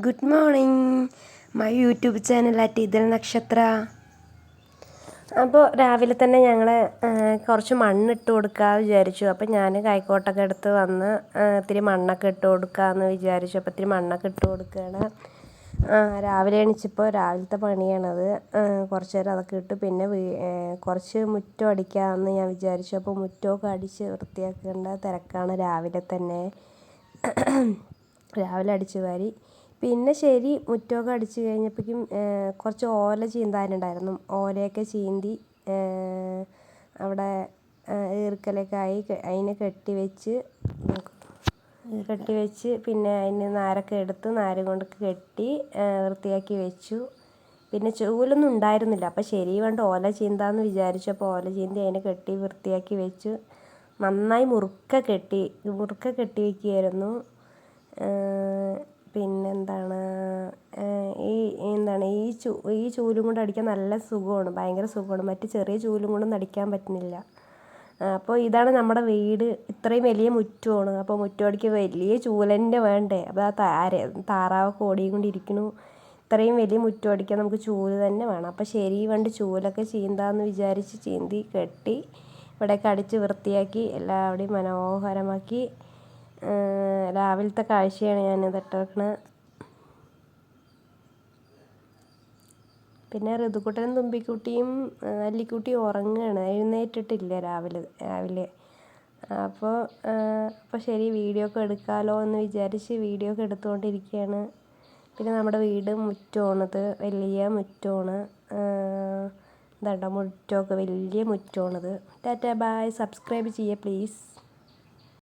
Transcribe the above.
Good morning my YouTube channel ഇതിൽ നക്ഷത്ര. അപ്പോൾ രാവിലെ തന്നെ ഞങ്ങൾ കുറച്ച് മണ്ണിട്ട് കൊടുക്കാമെന്ന് വിചാരിച്ചു. അപ്പോൾ ഞാൻ കൈക്കോട്ടൊക്കെ എടുത്ത് വന്ന് ഇത്തിരി മണ്ണൊക്കെ ഇട്ട് കൊടുക്കാമെന്ന് വിചാരിച്ചു. അപ്പോൾ ഇത്തിരി മണ്ണൊക്കെ ഇട്ട് കൊടുക്കുകയാണ്. രാവിലെ എണീച്ചപ്പോൾ രാവിലത്തെ പണിയാണത്. കുറച്ച് നേരം അതൊക്കെ ഇട്ട് പിന്നെ കുറച്ച് മുറ്റം അടിക്കാമെന്ന് ഞാൻ വിചാരിച്ചു. അപ്പോൾ മുറ്റമൊക്കെ അടിച്ച് വൃത്തിയാക്കേണ്ട തിരക്കാണ് രാവിലെ തന്നെ. രാവിലെ അടിച്ച് വാരി പിന്നെ ശരി മുറ്റമൊക്കെ അടിച്ച് കഴിഞ്ഞപ്പോഴേക്കും കുറച്ച് ഓല ചീന്താനുണ്ടായിരുന്നു. ഓലയൊക്കെ ചീന്തി അവിടെ ഈർക്കലൊക്കെ ആയി അതിനെ കെട്ടി വെച്ച് പിന്നെ അതിന് നാരൊക്കെ എടുത്ത് നാര് കൊണ്ട് കെട്ടി വൃത്തിയാക്കി വെച്ചു. പിന്നെ ചൂലൊന്നും ഉണ്ടായിരുന്നില്ല. അപ്പോൾ ശരി വേണ്ട ഓല ചീന്താന്ന് വിചാരിച്ചു. അപ്പോൾ ഓല ചീന്തി അതിനെ കെട്ടി വൃത്തിയാക്കി വെച്ചു. നന്നായി മുറുക്കെ കെട്ടി വയ്ക്കുകയായിരുന്നു. പിന്നെന്താണ് ഈ ചൂലും കൊണ്ട് അടിക്കാൻ നല്ല സുഖമാണ്, ഭയങ്കര സുഖമാണ്. മറ്റ് ചെറിയ ചൂലും കൊണ്ടൊന്നും അടിക്കാൻ പറ്റുന്നില്ല. അപ്പോൾ ഇതാണ് നമ്മുടെ വീട്. ഇത്രയും വലിയ മുറ്റമാണ്. അപ്പോൾ മുറ്റം അടിക്കാൻ വലിയ ചൂലന്നെ വേണ്ടേ. അപ്പോൾ താറാവൊക്കെ ഓടിക്കൊണ്ടിരിക്കുന്നു. ഇത്രയും വലിയ മുറ്റം അടിക്കാൻ നമുക്ക് ചൂല് തന്നെ വേണം. അപ്പോൾ ശരി വേണ്ട ചൂലൊക്കെ ചീന്താന്ന് വിചാരിച്ച് ചീന്തി കെട്ടി ഇവിടെയൊക്കെ അടിച്ച് വൃത്തിയാക്കി എല്ലാവിടെയും മനോഹരമാക്കി. രാവിലത്തെ കാഴ്ചയാണ് ഞാനിത് ഇട്ടേക്കണത്. പിന്നെ ഋതുക്കുട്ടനും തുമ്പിക്കുട്ടിയും അല്ലിക്കുട്ടിയും ഉറങ്ങുകയാണ്, എഴുന്നേറ്റിട്ടില്ല രാവിലെ. അപ്പോൾ ശരി വീഡിയോ ഒക്കെ എടുക്കാമല്ലോ എന്ന് വിചാരിച്ച് വീഡിയോ ഒക്കെ എടുത്തുകൊണ്ടിരിക്കുകയാണ്. പിന്നെ നമ്മുടെ വീട് മുറ്റമാണിത്, വലിയ മുറ്റമാണ്. ഇതാണ്ടോ മുറ്റമൊക്കെ വലിയ മുറ്റമാണിത്. ടാറ്റാ ബൈ, സബ്സ്ക്രൈബ് ചെയ്യുക പ്ലീസ്.